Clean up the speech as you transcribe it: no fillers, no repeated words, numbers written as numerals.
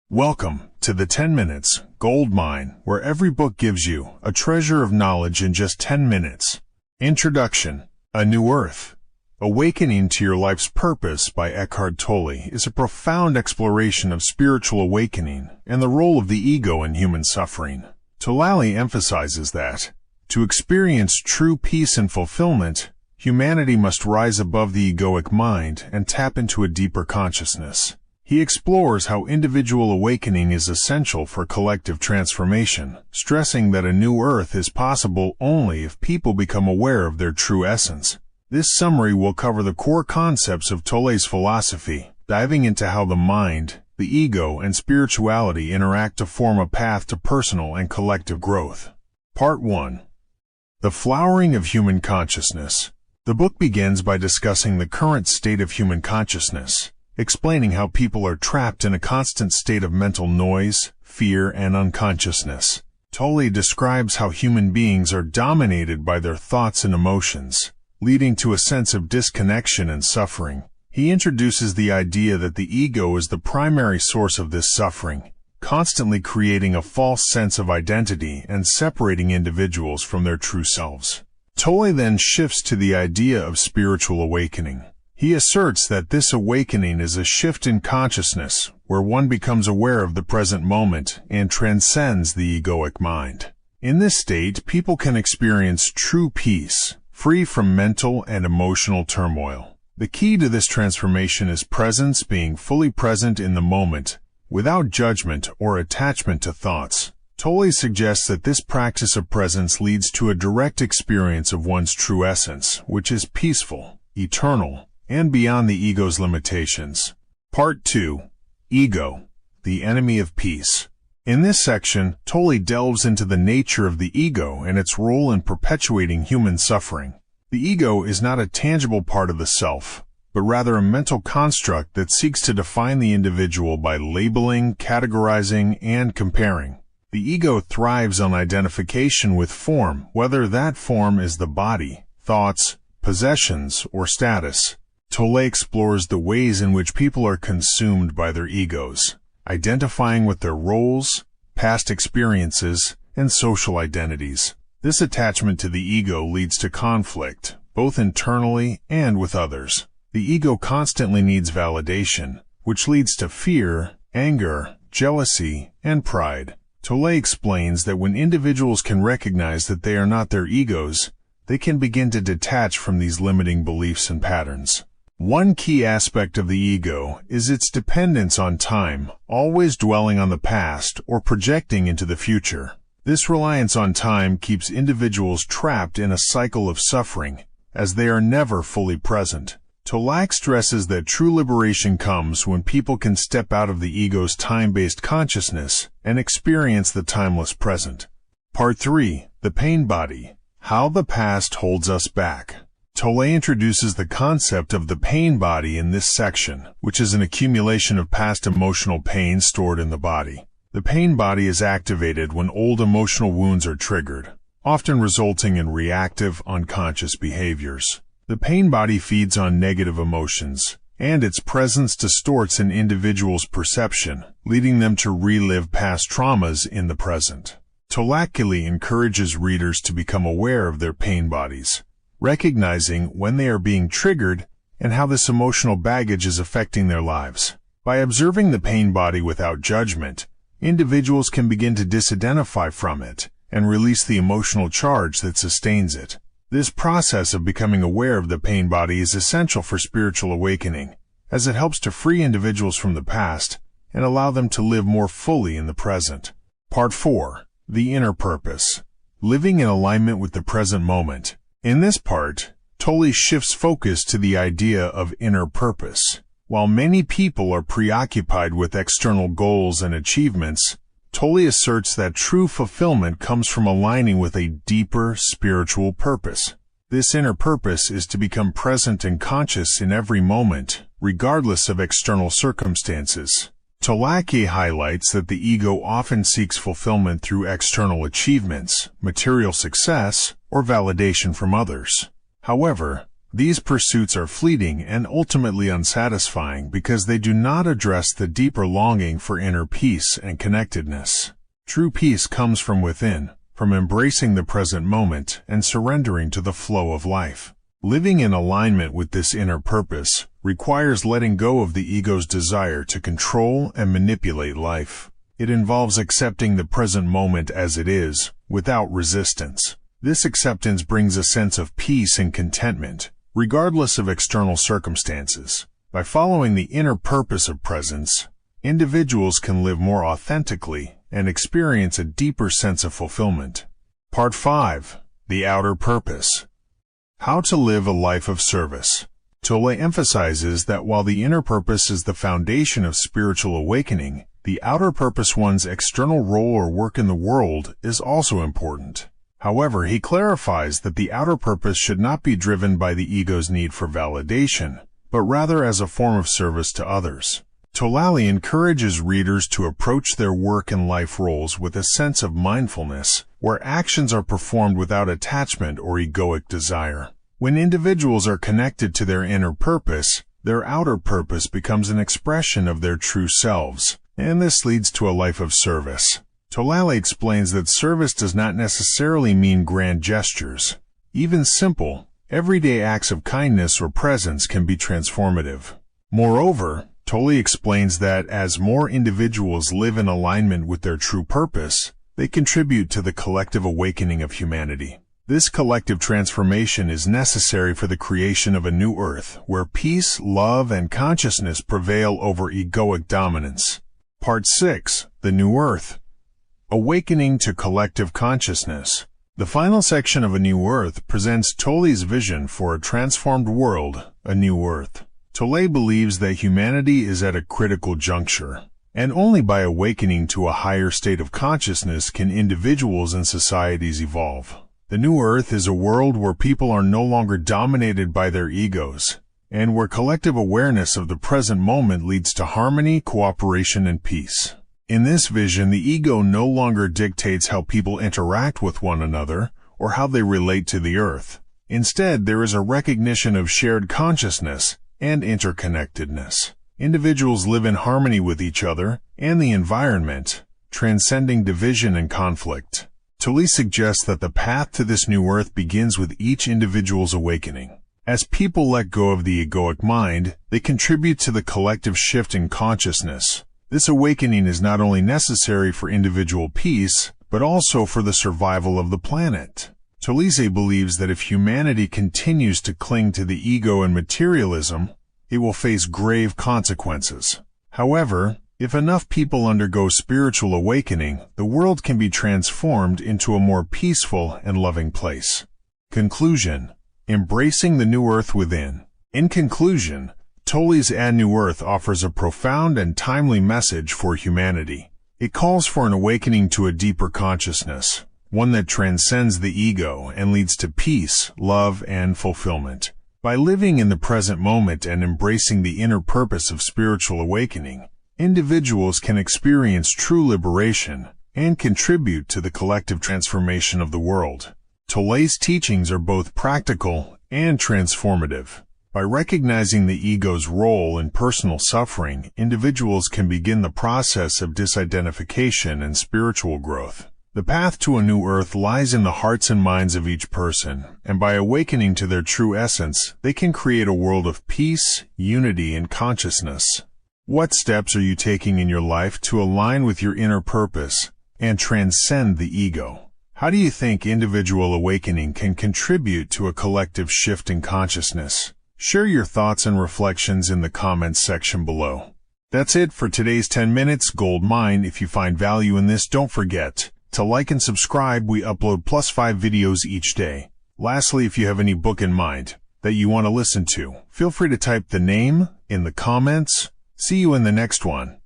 Welcome to the 10 Minutes Gold Mine, where every book gives you a treasure of knowledge in just 10 minutes. Introduction: A New Earth. Awakening to Your Life's Purpose by Eckhart Tolle is a profound exploration of spiritual awakening and the role of the ego in human suffering. Tolle emphasizes that, to experience true peace and fulfillment, humanity must rise above the egoic mind and tap into a deeper consciousness. He explores how individual awakening is essential for collective transformation, stressing that a new earth is possible only if people become aware of their true essence. This summary will cover the core concepts of Tolle's philosophy, diving into how the mind, the ego, and spirituality interact to form a path to personal and collective growth. Part 1. The Flowering of Human Consciousness. The book begins by discussing the current state of human consciousness, explaining how people are trapped in a constant state of mental noise, fear, and unconsciousness. Tolle describes how human beings are dominated by their thoughts and emotions, leading to a sense of disconnection and suffering. He introduces the idea that the ego is the primary source of this suffering, constantly creating a false sense of identity and separating individuals from their true selves. Tolle then shifts to the idea of spiritual awakening. He asserts that this awakening is a shift in consciousness where one becomes aware of the present moment and transcends the egoic mind. In this state, people can experience true peace, free from mental and emotional turmoil. The key to this transformation is presence, being fully present in the moment, without judgment or attachment to thoughts. Tolle suggests that this practice of presence leads to a direct experience of one's true essence, which is peaceful, eternal, and beyond the ego's limitations. Part 2. Ego, the Enemy of Peace. In this section, Tolle delves into the nature of the ego and its role in perpetuating human suffering. The ego is not a tangible part of the self, but rather a mental construct that seeks to define the individual by labeling, categorizing, and comparing. The ego thrives on identification with form, whether that form is the body, thoughts, possessions, or status. Tolle explores the ways in which people are consumed by their egos, identifying with their roles, past experiences, and social identities. This attachment to the ego leads to conflict, both internally and with others. The ego constantly needs validation, which leads to fear, anger, jealousy, and pride. Tolle explains that when individuals can recognize that they are not their egos, they can begin to detach from these limiting beliefs and patterns. One key aspect of the ego is its dependence on time, always dwelling on the past or projecting into the future. This reliance on time keeps individuals trapped in a cycle of suffering, as they are never fully present. Tolle stresses that true liberation comes when people can step out of the ego's time-based consciousness and experience the timeless present. Part 3. The Pain Body. How the Past Holds Us Back. Tolle introduces the concept of the pain body in this section, which is an accumulation of past emotional pain stored in the body. The pain body is activated when old emotional wounds are triggered, often resulting in reactive, unconscious behaviors. The pain body feeds on negative emotions, and its presence distorts an individual's perception, leading them to relive past traumas in the present. Tolle encourages readers to become aware of their pain bodies, recognizing when they are being triggered and how this emotional baggage is affecting their lives. By observing the pain body without judgment, individuals can begin to disidentify from it and release the emotional charge that sustains it. This process of becoming aware of the pain body is essential for spiritual awakening, as it helps to free individuals from the past and allow them to live more fully in the present. Part 4. The Inner Purpose. Living in alignment with the present moment. In this part, Tolle shifts focus to the idea of inner purpose. While many people are preoccupied with external goals and achievements, Tolle asserts that true fulfillment comes from aligning with a deeper spiritual purpose. This inner purpose is to become present and conscious in every moment, regardless of external circumstances. Tolle highlights that the ego often seeks fulfillment through external achievements, material success, or validation from others. However, These pursuits are fleeting and ultimately unsatisfying because they do not address the deeper longing for inner peace and connectedness. True peace comes from within, from embracing the present moment and surrendering to the flow of life. Living in alignment with this inner purpose requires letting go of the ego's desire to control and manipulate life. It involves accepting the present moment as it is, without resistance. This acceptance brings a sense of peace and contentment, regardless of external circumstances. By following the inner purpose of presence, individuals can live more authentically and experience a deeper sense of fulfillment. Part 5. The Outer Purpose. How to live a life of service. Tolle emphasizes that while the inner purpose is the foundation of spiritual awakening, the outer purpose, one's external role or work in the world, is also important. However, he clarifies that the outer purpose should not be driven by the ego's need for validation, but rather as a form of service to others. Tolle encourages readers to approach their work and life roles with a sense of mindfulness, where actions are performed without attachment or egoic desire. When individuals are connected to their inner purpose, their outer purpose becomes an expression of their true selves, and this leads to a life of service. Tolle explains that service does not necessarily mean grand gestures. Even simple, everyday acts of kindness or presence can be transformative. Moreover, Tolle explains that as more individuals live in alignment with their true purpose, they contribute to the collective awakening of humanity. This collective transformation is necessary for the creation of a new earth, where peace, love, and consciousness prevail over egoic dominance. Part 6. The New Earth. Awakening to collective consciousness. The final section of A New Earth presents Tolle's vision for a transformed world, a new earth. Tolle believes that humanity is at a critical juncture, and only by awakening to a higher state of consciousness can individuals and societies evolve. The new earth is a world where people are no longer dominated by their egos, and where collective awareness of the present moment leads to harmony, cooperation, and peace. In this vision, the ego no longer dictates how people interact with one another or how they relate to the earth. Instead, there is a recognition of shared consciousness and interconnectedness. Individuals live in harmony with each other and the environment, transcending division and conflict. Tolle suggests that the path to this new earth begins with each individual's awakening. As people let go of the egoic mind, they contribute to the collective shift in consciousness. This awakening is not only necessary for individual peace, but also for the survival of the planet. Tolle believes that if humanity continues to cling to the ego and materialism, it will face grave consequences. However, if enough people undergo spiritual awakening, the world can be transformed into a more peaceful and loving place. Conclusion. Embracing the new earth within. In conclusion, Tolle's A New Earth offers a profound and timely message for humanity. It calls for an awakening to a deeper consciousness, one that transcends the ego and leads to peace, love, and fulfillment. By living in the present moment and embracing the inner purpose of spiritual awakening, individuals can experience true liberation and contribute to the collective transformation of the world. Tolle's teachings are both practical and transformative. By recognizing the ego's role in personal suffering, individuals can begin the process of disidentification and spiritual growth. The path to a new earth lies in the hearts and minds of each person, and by awakening to their true essence, they can create a world of peace, unity, and consciousness. What steps are you taking in your life to align with your inner purpose and transcend the ego? How do you think individual awakening can contribute to a collective shift in consciousness? Share your thoughts and reflections in the comments section below. That's it for today's 10 Minutes Gold Mine. If you find value in this, don't forget to like and subscribe. We upload +5 videos each day. Lastly, if you have any book in mind that you want to listen to, feel free to type the name in the comments. See you in the next one.